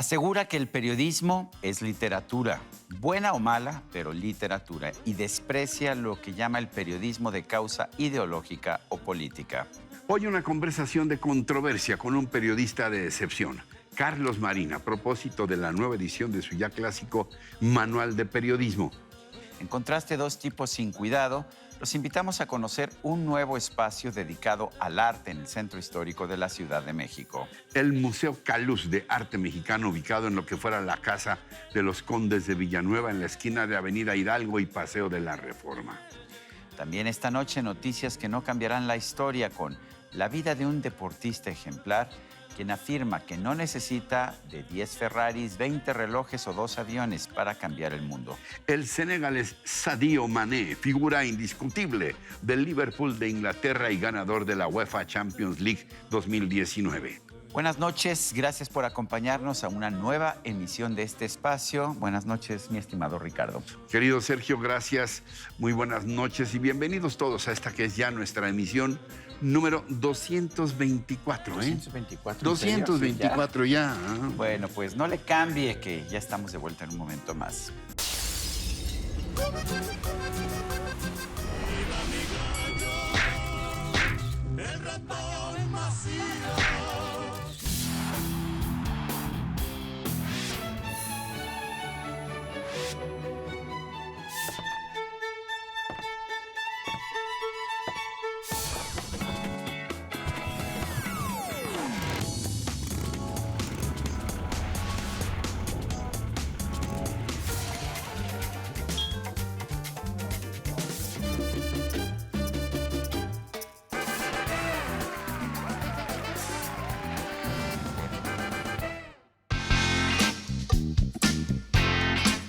Asegura que el periodismo es literatura, buena o mala, pero literatura, y desprecia lo que llama el periodismo de causa ideológica o política. Hoy una conversación de controversia con un periodista de excepción, Carlos Marín, a propósito de la nueva edición de su ya clásico Manual de Periodismo. Encontraste dos tipos sin cuidado. Los invitamos a conocer un nuevo espacio dedicado al arte en el Centro Histórico de la Ciudad de México. El Museo Caluz de Arte Mexicano, ubicado en lo que fuera la Casa de los Condes de Villanueva, en la esquina de Avenida Hidalgo y Paseo de la Reforma. También esta noche noticias que no cambiarán la historia con la vida de un deportista ejemplar, quien afirma que no necesita de 10 Ferraris, 20 relojes o 2 aviones para cambiar el mundo. El senegalés Sadio Mané, figura indiscutible del Liverpool de Inglaterra y ganador de la UEFA Champions League 2019. Buenas noches, gracias por acompañarnos a una nueva emisión de este espacio. Buenas noches, mi estimado Ricardo. Querido Sergio, gracias. Muy buenas noches y bienvenidos todos a esta que es ya nuestra emisión número 224, ¿eh? 224. 224 ya. Bueno, pues no le cambie, que ya estamos de vuelta en un momento más.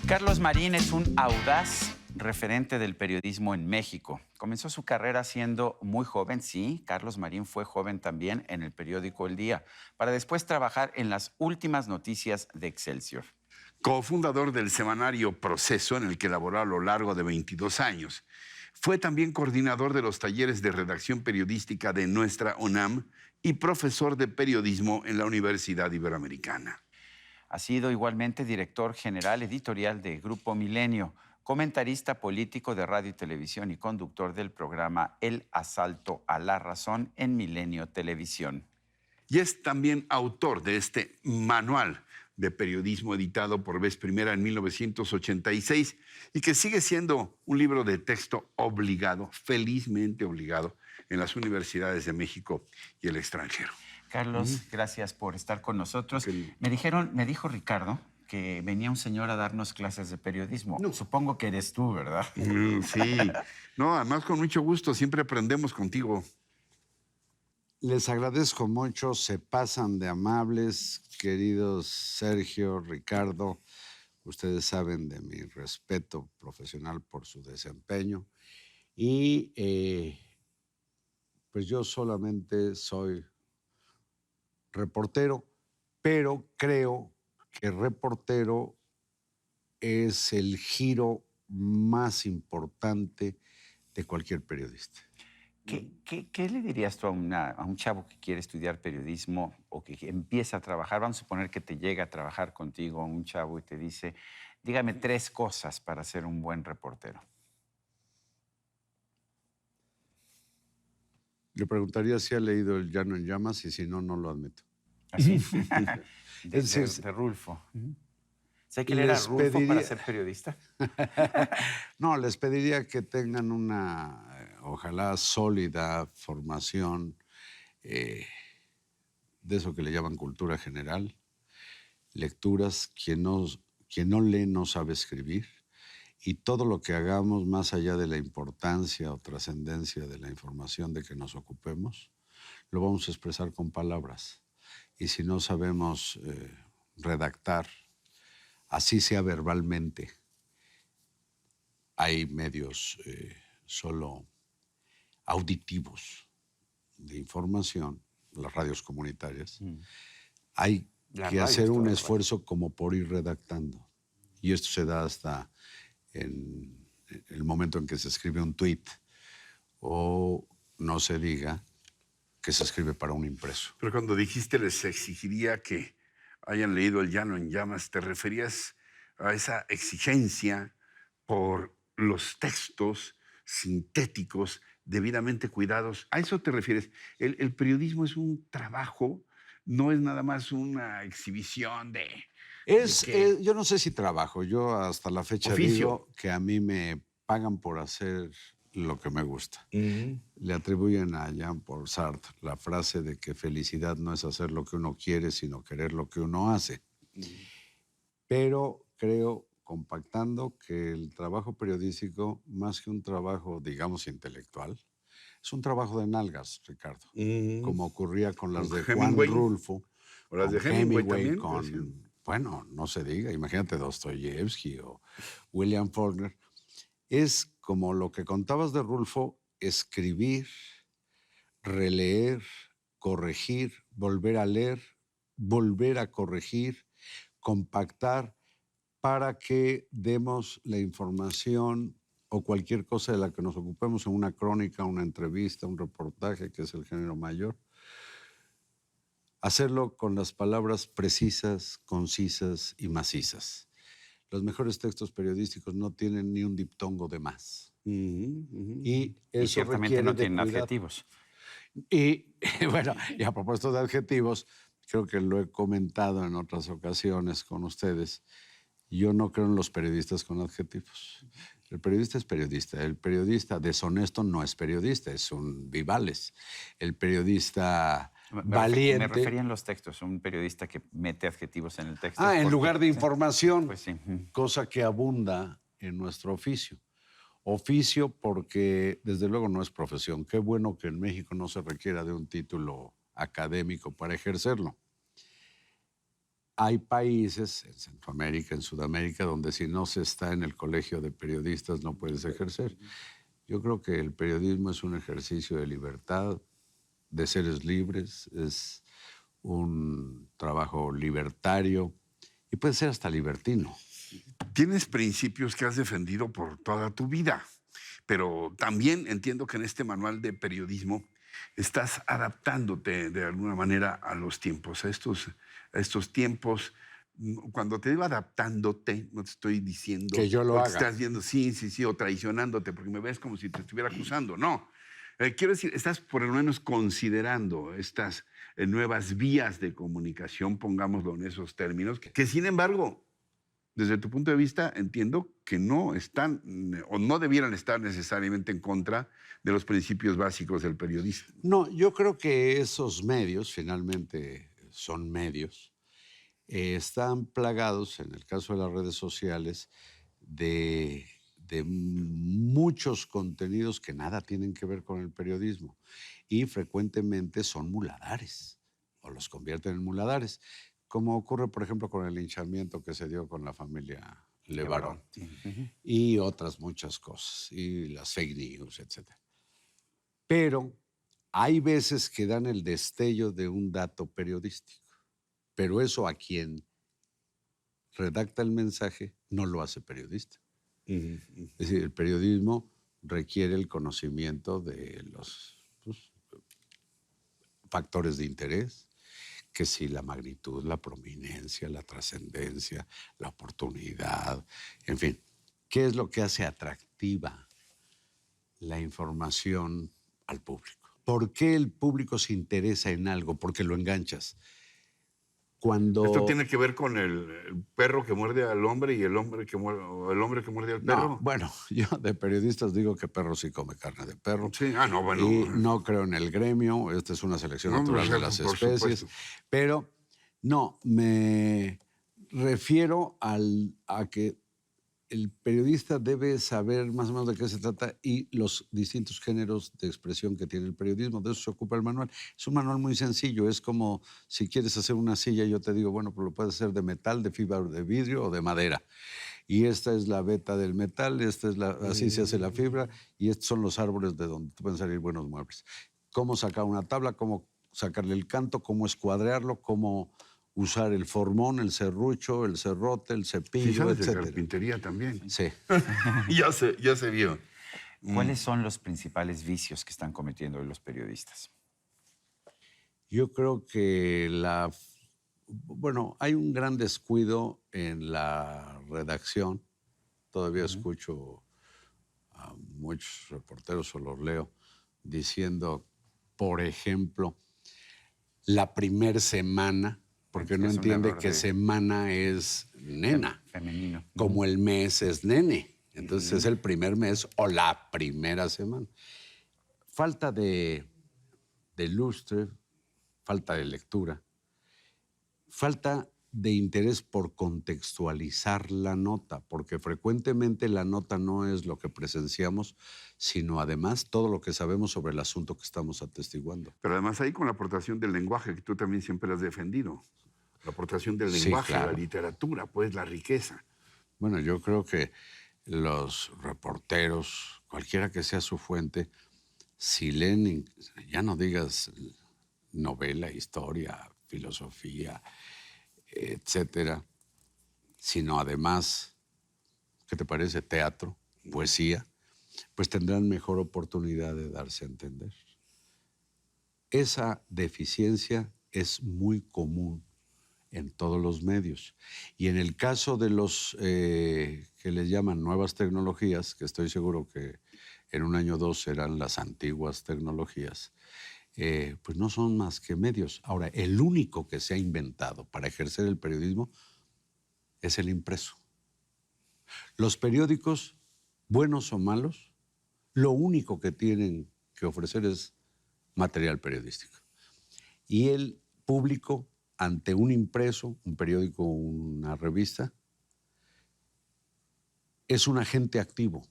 Carlos Marín es un audaz referente del periodismo en México. Comenzó su carrera siendo muy joven, sí, Carlos Marín fue joven también en el periódico El Día, para después trabajar en las últimas noticias de Excelsior. Cofundador del semanario Proceso, en el que laboró a lo largo de 22 años. Fue también coordinador de los talleres de redacción periodística de nuestra UNAM y profesor de periodismo en la Universidad Iberoamericana. Ha sido igualmente director general editorial de Grupo Milenio, comentarista político de radio y televisión y conductor del programa El Asalto a la Razón en Milenio Televisión. Y es también autor de este manual de periodismo editado por vez primera en 1986 y que sigue siendo un libro de texto obligado, felizmente obligado, en las universidades de México y el extranjero. Carlos, gracias por estar con nosotros. Me dijo Ricardo que venía un señor a darnos clases de periodismo. No. Supongo que eres tú, ¿verdad? Sí. No, además con mucho gusto, siempre aprendemos contigo. Les agradezco mucho, se pasan de amables, queridos Sergio, Ricardo. Ustedes saben de mi respeto profesional por su desempeño. Y pues yo solamente soy reportero, pero creo que reportero es el giro más importante de cualquier periodista. ¿Qué le dirías tú a un chavo que quiere estudiar periodismo o que empieza a trabajar? Vamos a suponer que te llega a trabajar contigo un chavo y te dice, dígame 3 cosas para ser un buen reportero. Le preguntaría si ha leído El Llano en Llamas y si no, no lo admito. Así, de Rulfo. ¿Sé que leer a Rulfo para ser periodista? No, les pediría que tengan una, ojalá, sólida formación de eso que le llaman cultura general, lecturas, quien no lee no sabe escribir, y todo lo que hagamos, más allá de la importancia o trascendencia de la información de que nos ocupemos, lo vamos a expresar con palabras. Y si no sabemos redactar, así sea verbalmente, hay medios solo auditivos de información, las radios comunitarias, hay que hacer un esfuerzo como por ir redactando. Y esto se da hasta en el momento en que se escribe un tuit o no se diga que se escribe para un impreso. Pero cuando dijiste les exigiría que hayan leído El Llano en Llamas, te referías a esa exigencia por los textos sintéticos, debidamente cuidados. ¿A eso te refieres? El periodismo es un trabajo, no es nada más una exhibición de que Yo no sé si trabajo, yo hasta la fecha oficio. digo que a mí me pagan por hacer lo que me gusta. Le atribuyen a Jean-Paul Sartre la frase de que felicidad no es hacer lo que uno quiere, sino querer lo que uno hace. Pero creo, compactando, que el trabajo periodístico, más que un trabajo, digamos, intelectual, es un trabajo de nalgas, Ricardo, como ocurría con las Con de Juan Hemingway, Rulfo, o las con de Hemingway Hemingway, también, decían. bueno, no se diga, imagínate Dostoyevsky o William Faulkner. Es como lo que contabas de Rulfo, escribir, releer, corregir, volver a leer, volver a corregir, compactar para que demos la información o cualquier cosa de la que nos ocupemos en una crónica, una entrevista, un reportaje, que es el género mayor, hacerlo con las palabras precisas, concisas y macizas. Los mejores textos periodísticos no tienen ni un diptongo de más. Y Y eso ciertamente requiere no de tienen cuidado. adjetivos. Y bueno, y a propósito de adjetivos, creo que lo he comentado en otras ocasiones con ustedes. Yo no creo en los periodistas con adjetivos. El periodista es periodista. El periodista deshonesto no es periodista, es un vivales. El periodista Me valiente. refería en los textos, un periodista que mete adjetivos en el texto. En ¿Por qué? lugar de Sí, información, pues sí. cosa que abunda en nuestro oficio. Oficio porque, desde luego, no es profesión. Qué bueno que en México no se requiera de un título académico para ejercerlo. Hay países, en Centroamérica, en Sudamérica, donde si no se está en el colegio de periodistas no puedes ejercer. Yo creo que el periodismo es un ejercicio de libertad, de seres libres, es un trabajo libertario y puede ser hasta libertino. Tienes principios que has defendido por toda tu vida, pero también entiendo que en este manual de periodismo estás adaptándote de alguna manera a los tiempos, a estos tiempos. Cuando te digo adaptándote, no te estoy diciendo Que yo lo porque haga. estás viendo sí, o traicionándote, porque me ves como si te estuviera acusando. No. Quiero decir, estás por lo menos considerando estas nuevas vías de comunicación, pongámoslo en esos términos, que sin embargo, desde tu punto de vista, entiendo que no están o no debieran estar necesariamente en contra de los principios básicos del periodismo. No, yo creo que esos medios, finalmente son medios, están plagados, en el caso de las redes sociales, de muchos contenidos que nada tienen que ver con el periodismo y frecuentemente son muladares o los convierten en muladares, como ocurre, por ejemplo, con el linchamiento que se dio con la familia Levarón Sí. y otras muchas cosas, y las fake news, etc. Pero hay veces que dan el destello de un dato periodístico, pero eso a quien redacta el mensaje no lo hace periodista. Es decir, el periodismo requiere el conocimiento de los factores de interés, que si la magnitud, la prominencia, la trascendencia, la oportunidad, en fin, ¿qué es lo que hace atractiva la información al público? ¿Por qué el público se interesa en algo? Porque lo enganchas. Cuando... ¿Esto tiene que ver con el perro que muerde al hombre y el hombre que muerde, o el hombre que muerde al perro? No, bueno, yo de periodistas digo que perro sí come carne de perro. Sí, no, bueno. Y no creo en el gremio, esta es una selección natural de las especies. Supuesto. Pero no, me refiero a que el periodista debe saber más o menos de qué se trata y los distintos géneros de expresión que tiene el periodismo. De eso se ocupa el manual. Es un manual muy sencillo. Es como si quieres hacer una silla, yo te digo, bueno, pues lo puedes hacer de metal, de fibra de vidrio o de madera. Y esta es la veta del metal, así se hace la fibra, y estos son los árboles de donde pueden salir buenos muebles. Cómo sacar una tabla, cómo sacarle el canto, cómo escuadrearlo, cómo usar el formón, el serrucho, el serrote, el cepillo, Sí, sabes de etcétera. carpintería también. Sí. Ya se vio. ¿Cuáles son los principales vicios que están cometiendo hoy los periodistas? Yo creo que Bueno, hay un gran descuido en la redacción. Todavía escucho a muchos reporteros o los leo diciendo, por ejemplo, la primer semana, porque no Es un entiende error que semana es nena, femenino. como el mes es nene. Entonces es el primer mes o la primera semana. Falta de lustre, falta de lectura, falta de interés por contextualizar la nota, porque frecuentemente la nota no es lo que presenciamos, sino además todo lo que sabemos sobre el asunto que estamos atestiguando. Pero además ahí con la aportación del lenguaje, que tú también siempre has defendido. La aportación del Sí, lenguaje, claro. la literatura, pues la riqueza. Bueno, yo creo que los reporteros, cualquiera que sea su fuente, si leen, ya no digas novela, historia, filosofía, etcétera, sino además, ¿qué te parece? Teatro, poesía, pues tendrán mejor oportunidad de darse a entender. Esa deficiencia es muy común en todos los medios. Y en el caso de los que les llaman nuevas tecnologías, que estoy seguro que en un año o dos serán las antiguas tecnologías, pues no son más que medios. Ahora, el único que se ha inventado para ejercer el periodismo es el impreso. Los periódicos, buenos o malos, lo único que tienen que ofrecer es material periodístico. Y el público, ante un impreso, un periódico, una revista, es un agente activo.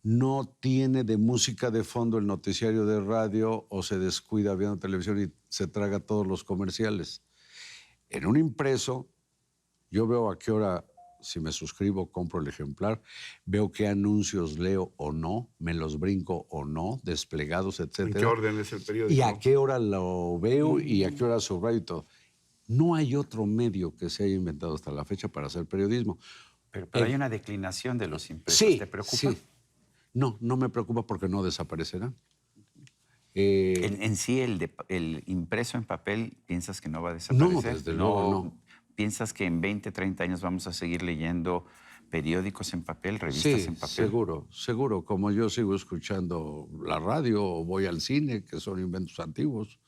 No tiene de música de fondo el noticiario de radio o se descuida viendo televisión y se traga todos los comerciales. En un impreso, yo veo a qué hora, si me suscribo, compro el ejemplar, veo qué anuncios leo o no, me los brinco o no, desplegados, etcétera. ¿En qué orden es el periódico? Y a qué hora lo veo y a qué hora subrayo y todo. No hay otro medio que se haya inventado hasta la fecha para hacer periodismo. Pero hay una declinación de los impresos. Sí, ¿Te preocupa? sí. No, no me preocupa porque no desaparecerán. En sí, el impreso en papel, ¿piensas que no va a desaparecer? No, desde luego no. ¿Piensas que en 20, 30 años vamos a seguir leyendo periódicos en papel, revistas Sí, en papel? seguro, seguro. Como yo sigo escuchando la radio o voy al cine, que son inventos antiguos.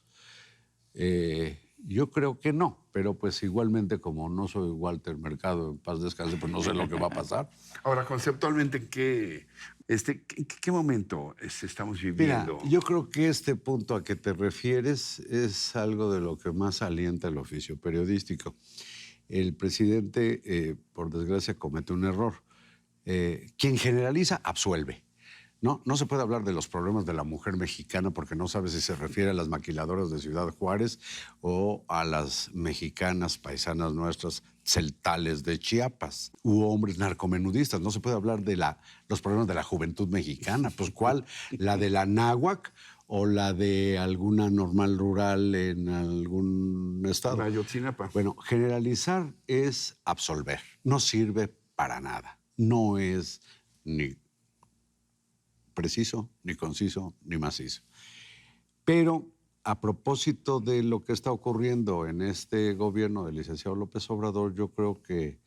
Yo creo que no, pero pues igualmente como no soy Walter Mercado, en paz descanse, pues no sé lo que va a pasar. Ahora, conceptualmente, ¿en qué momento estamos Mira, viviendo? yo creo que este punto a que te refieres es algo de lo que más alienta el oficio periodístico. El presidente, por desgracia, comete un error. Quien generaliza, absuelve. No se puede hablar de los problemas de la mujer mexicana porque no sabe si se refiere a las maquiladoras de Ciudad Juárez o a las mexicanas paisanas nuestras celtales de Chiapas u hombres narcomenudistas. No se puede hablar de los problemas de la juventud mexicana. Pues, ¿cuál? ¿La de la náhuac o la de alguna normal rural en algún estado? Ayotzinapa. Bueno, generalizar es absolver. No sirve para nada. No es ni preciso, ni conciso, ni macizo. Pero a propósito de lo que está ocurriendo en este gobierno del licenciado López Obrador, yo creo que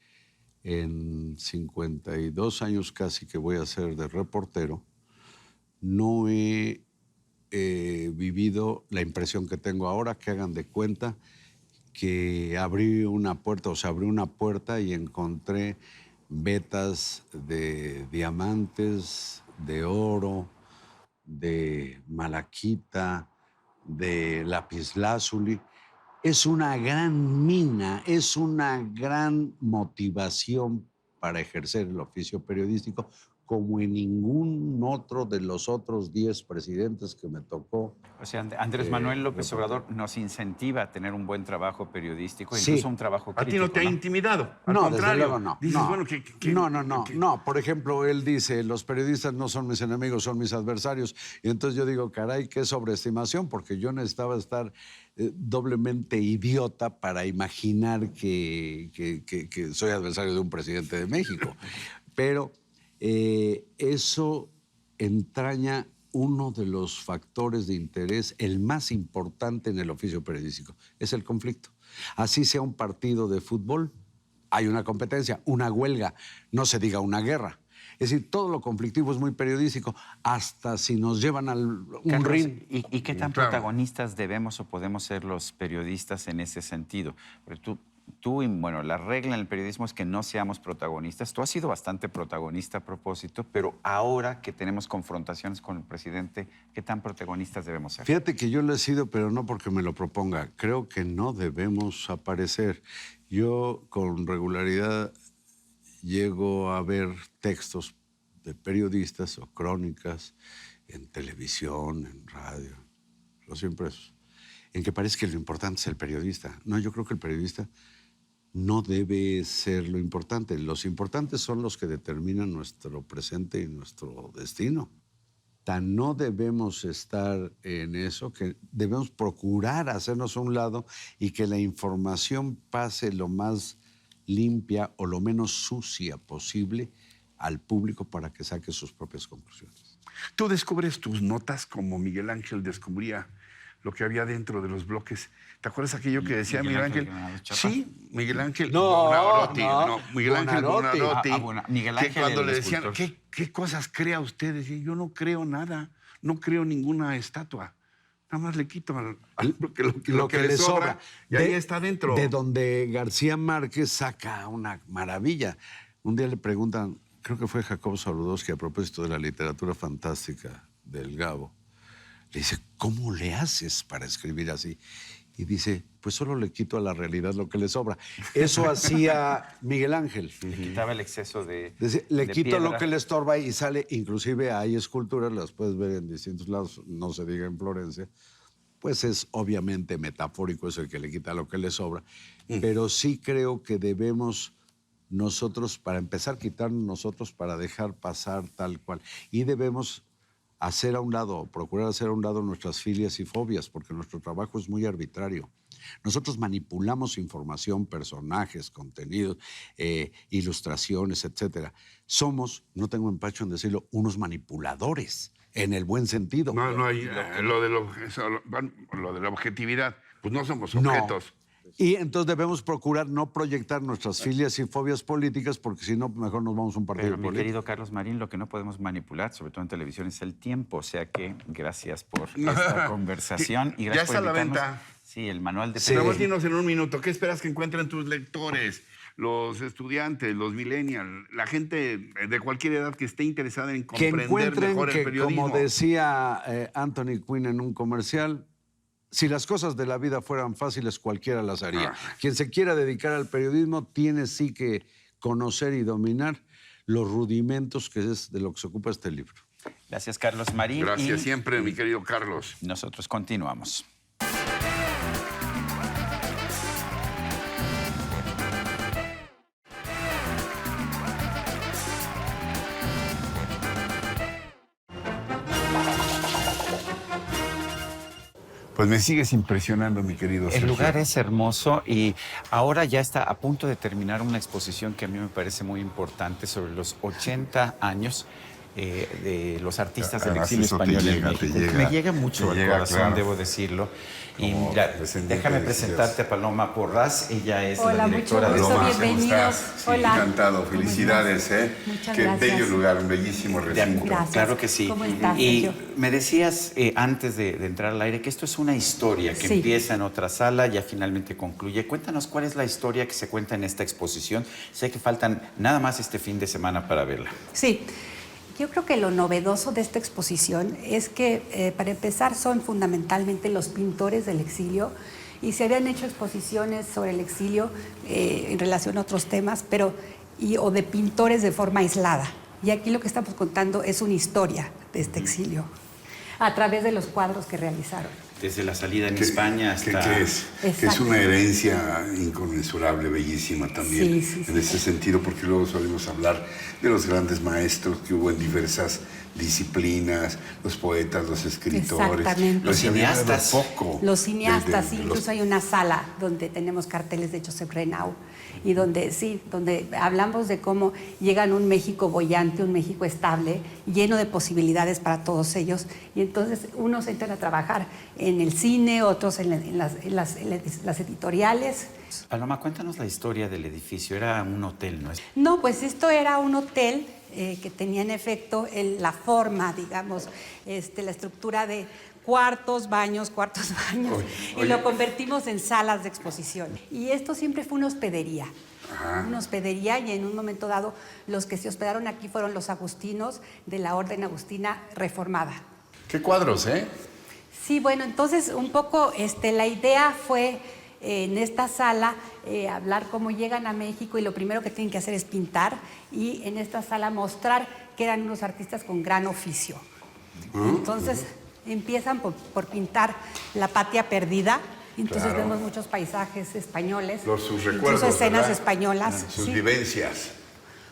en 52 años casi que voy a ser de reportero, no he vivido la impresión que tengo ahora, que hagan de cuenta que abrí una puerta, o sea, abrí una puerta y encontré vetas de diamantes, de oro, de malaquita, de lapislázuli. Es una gran mina, es una gran motivación para ejercer el oficio periodístico, como en ningún otro de los otros 10 presidentes que me tocó. O sea, Andrés Manuel López Obrador nos incentiva a tener un buen trabajo periodístico, Sí. incluso un trabajo ¿A ti no crítico, te ha intimidado? Al No, contrario. desde luego no. Dices, no. bueno, No. Por ejemplo, él dice, los periodistas no son mis enemigos, son mis adversarios. Y entonces yo digo, caray, qué sobreestimación, porque yo necesitaba estar doblemente idiota para imaginar que soy adversario de un presidente de México. Pero eso entraña uno de los factores de interés, el más importante en el oficio periodístico, es el conflicto. Así sea un partido de fútbol, hay una competencia, una huelga, no se diga una guerra. Es decir, todo lo conflictivo es muy periodístico, hasta si nos llevan un Carlos, ring. ¿y qué tan protagonistas debemos o podemos ser los periodistas en ese sentido? Porque tú, y bueno, la regla en el periodismo es que no seamos protagonistas. Tú has sido bastante protagonista a propósito, pero ahora que tenemos confrontaciones con el presidente, ¿qué tan protagonistas debemos ser? Fíjate que yo lo he sido, pero no porque me lo proponga. Creo que no debemos aparecer. Yo con regularidad llego a ver textos de periodistas o crónicas en televisión, en radio, los impresos, en que parece que lo importante es el periodista. No, yo creo que el periodista no debe ser lo importante. Los importantes son los que determinan nuestro presente y nuestro destino. Tan no debemos estar en eso, que debemos procurar hacernos a un lado y que la información pase lo más limpia o lo menos sucia posible al público para que saque sus propias conclusiones. Tú descubres tus notas como Miguel Ángel descubría lo que había dentro de los bloques. ¿Te acuerdas aquello que decía Miguel Ángel? Sí, Miguel Ángel Buonarroti. Miguel Ángel Buonarroti. Miguel Ángel, que cuando le decían, escultor. ¿qué cosas crea usted? Decía, yo no creo nada, no creo ninguna estatua. Nada más le quito lo que le sobra. Y ahí está dentro. De donde García Márquez saca una maravilla. Un día le preguntan, creo que fue Jacobo Zabludowski, a propósito de la literatura fantástica del Gabo. Le dice, ¿cómo le haces para escribir así? Y dice, pues solo le quito a la realidad lo que le sobra. Eso hacía Miguel Ángel. Le quitaba el exceso de Le quito piedra. lo que le estorba y sale, inclusive hay esculturas, las puedes ver en distintos lados, no se diga en Florencia, pues es obviamente metafórico eso de que le quita lo que le sobra, pero sí creo que debemos nosotros, para empezar, quitarnos nosotros para dejar pasar tal cual. Y debemos hacer a un lado, procurar hacer a un lado nuestras filias y fobias, porque nuestro trabajo es muy arbitrario. Nosotros manipulamos información, personajes, contenidos, ilustraciones, etcétera. Somos, no tengo empacho en decirlo, unos manipuladores, en el buen sentido. No hay lo de la objetividad. Pues no somos objetos. No. Y entonces debemos procurar no proyectar nuestras filias y fobias políticas, porque si no, mejor nos vamos a un partido Pero, mi político. querido Carlos Marín, lo que no podemos manipular, sobre todo en televisión, es el tiempo. O sea que gracias por esta conversación. Y Ya gracias está a por la invitarnos. venta. Sí, el manual de Nada más periodismo. dinos en un minuto, ¿qué esperas que encuentren tus lectores, los estudiantes, los millennials, la gente de cualquier edad que esté interesada en Que comprender encuentren mejor el que, periodismo? como decía Anthony Quinn en un comercial, si las cosas de la vida fueran fáciles, cualquiera las haría. Quien se quiera dedicar al periodismo tiene sí que conocer y dominar los rudimentos, que es de lo que se ocupa este libro. Gracias, Carlos Marín. Gracias Y siempre, mi querido Carlos. nosotros continuamos. Pues me sigues impresionando, mi querido Sergio. El lugar es hermoso y ahora ya está a punto de terminar una exposición que a mí me parece muy importante sobre los 80 años de los artistas del Además, exilio eso te español en llega, te México. llega, Me llega mucho te al llega, corazón, claro. debo decirlo. Y Como mira, descendiente déjame de presentarte a Paloma Porras. Ella es Hola, la directora mucho de gusto, Paloma, ¿cómo bienvenidos. estás? Sí, Hola. encantado, ¿Cómo felicidades, estás? ¿eh? Muchas Qué gracias. bello lugar, un bellísimo recinto. Gracias. Claro que sí. ¿Cómo estás, Y Sergio? me decías antes de entrar al aire que esto es una historia que Sí. empieza en otra sala, ya finalmente concluye. Cuéntanos cuál es la historia que se cuenta en esta exposición. Sé que faltan nada más este fin de semana para verla. Sí, yo creo que lo novedoso de esta exposición es que, para empezar, son fundamentalmente los pintores del exilio, y se habían hecho exposiciones sobre el exilio en relación a otros temas, o de pintores de forma aislada. Y aquí lo que estamos contando es una historia de este exilio, a través de los cuadros que realizaron. Desde la salida en España hasta... ¿Qué es? Que es Exacto. una herencia inconmensurable, bellísima también, Sí, en ese sentido, porque luego solemos hablar de los grandes maestros que hubo en diversas disciplinas, los poetas, los escritores, Exactamente. los cineastas. Los cineastas, de incluso hay una sala donde tenemos carteles de Josep Renau y donde hablamos de cómo llegan un México boyante, un México estable, lleno de posibilidades para todos ellos. Y entonces unos entran a trabajar en el cine, otros en las editoriales. Paloma, cuéntanos la historia del edificio. Era un hotel, ¿no es? No, pues esto era un hotel que tenía en efecto la forma, digamos, la estructura de cuartos, baños, y lo convertimos en salas de exposición. Y esto siempre fue una hospedería. Una hospedería, y en un momento dado los que se hospedaron aquí fueron los agustinos de la Orden Agustina Reformada. ¿Qué cuadros, Sí, bueno, entonces un poco la idea fue en esta sala hablar cómo llegan a México y lo primero que tienen que hacer es pintar, y en esta sala mostrar que eran unos artistas con gran oficio. Entonces empiezan por pintar la patria perdida. Entonces vemos muchos paisajes españoles, sus recuerdos, incluso escenas ¿verdad? españolas. Sus sí. vivencias.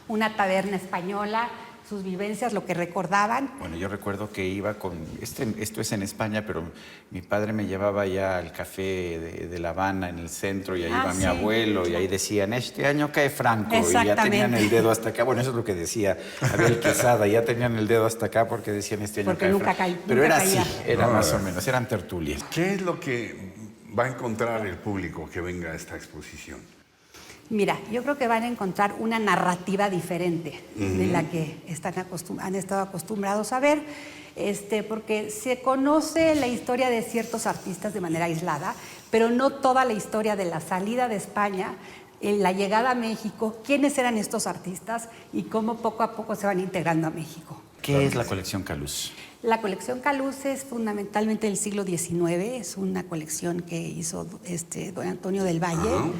Una taberna española, sus vivencias, lo que recordaban. Bueno, yo recuerdo que iba con... Esto es en España, pero mi padre me llevaba ya al café de La Habana, en el centro, y ahí iba mi sí, abuelo, y ahí decían, este año cae Franco, y ya Exactamente. tenían el dedo hasta acá. Bueno, eso es lo que decía Abel Quesada, ya tenían el dedo hasta acá porque decían, este año Porque cae nunca Franco. caía. Pero Nunca era caía. así, era más o menos, eran tertulias. ¿Qué es lo que va a encontrar el público que venga a esta exposición? Mira, yo creo que van a encontrar una narrativa diferente de la que han estado acostumbrados a ver, porque se conoce la historia de ciertos artistas de manera aislada, pero no toda la historia de la salida de España, la llegada a México, quiénes eran estos artistas y cómo poco a poco se van integrando a México. ¿Qué es la colección Caluz? La colección Caluz es fundamentalmente del siglo XIX, es una colección que hizo don Antonio del Valle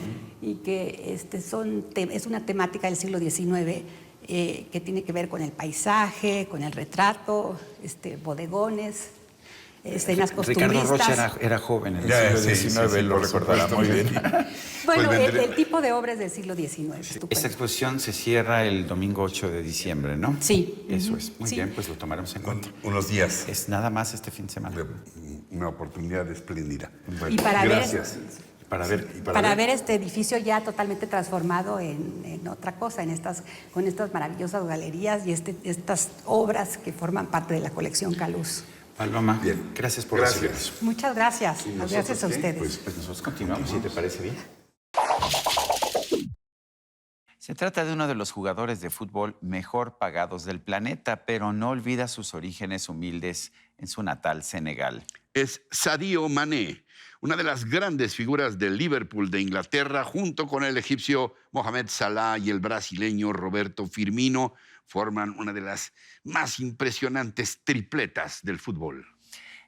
y que es una temática del siglo XIX que tiene que ver con el paisaje, con el retrato, bodegones, escenas costumbristas. Ricardo Rocha era joven en el siglo XIX, lo recordará muy bien. Bueno, Pues el tipo de obra es del siglo XIX. Esta exposición se cierra el domingo 8 de diciembre, ¿no? Sí. Eso es. Muy Sí. bien, pues lo tomaremos en cuenta. Unos días. Es nada más este fin de semana. Una oportunidad espléndida. Y para Gracias. Para ver este edificio ya totalmente transformado en otra cosa, con estas maravillosas galerías y estas obras que forman parte de la colección Caluz. Paloma, Bien. gracias por recibirnos. Muchas gracias. Gracias a ustedes. Pues nosotros continuamos, si te parece bien. Se trata de uno de los jugadores de fútbol mejor pagados del planeta, pero no olvida sus orígenes humildes en su natal Senegal. Es Sadio Mané, una de las grandes figuras del Liverpool de Inglaterra, junto con el egipcio Mohamed Salah y el brasileño Roberto Firmino, forman una de las más impresionantes tripletas del fútbol.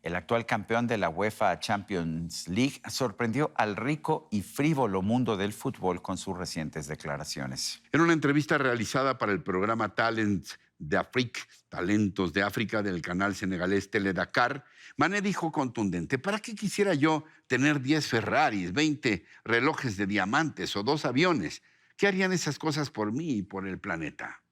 El actual campeón de la UEFA Champions League sorprendió al rico y frívolo mundo del fútbol con sus recientes declaraciones. En una entrevista realizada para el programa Talents d'Afrique, Talentos de África del canal senegalés Tele Dakar, Mané dijo contundente: ¿para qué quisiera yo tener 10 Ferraris, 20 relojes de diamantes o 2 aviones? ¿Qué harían esas cosas por mí y por el planeta?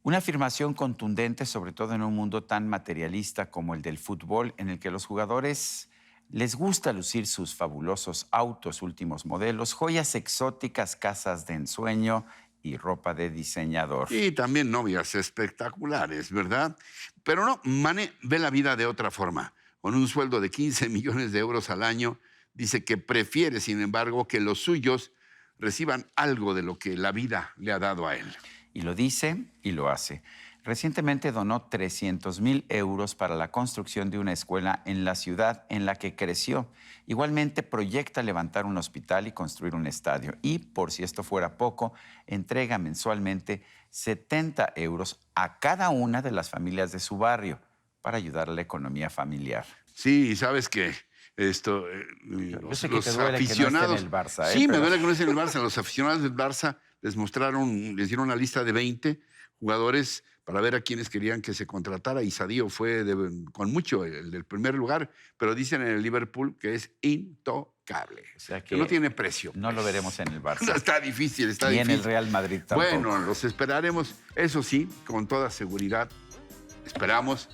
Una afirmación contundente, sobre todo en un mundo tan materialista como el del fútbol, en el que los jugadores les gusta lucir sus fabulosos autos, últimos modelos, joyas exóticas, casas de ensueño y ropa de diseñador. Y también novias espectaculares, ¿verdad? Pero no, Mané ve la vida de otra forma. Con un sueldo de 15 millones de euros al año, dice que prefiere, sin embargo, que los suyos reciban algo de lo que la vida le ha dado a él. Y lo dice y lo hace. Recientemente donó 300,000 euros para la construcción de una escuela en la ciudad en la que creció. Igualmente proyecta levantar un hospital y construir un estadio. Y, por si esto fuera poco, entrega mensualmente 70 euros a cada una de las familias de su barrio para ayudar a la economía familiar. Sí, y sabes que Yo sé que te duele aficionados, que no esté en el Barça. Sí, me pero... duele que no esté en el Barça. Los aficionados del Barça les dieron una lista de 20 jugadores para ver a quienes querían que se contratara, y Sadio fue con mucho el del primer lugar, pero dicen en el Liverpool que es intocable, O sea que no tiene precio. No lo veremos en el Barça. Está difícil, Ni en el Real Madrid tampoco. Bueno, los esperaremos, eso sí, con toda seguridad, esperamos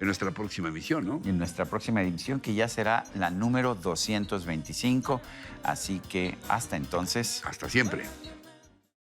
en nuestra próxima emisión, ¿no? En nuestra próxima edición, que ya será la número 225. Así que hasta entonces. Hasta siempre.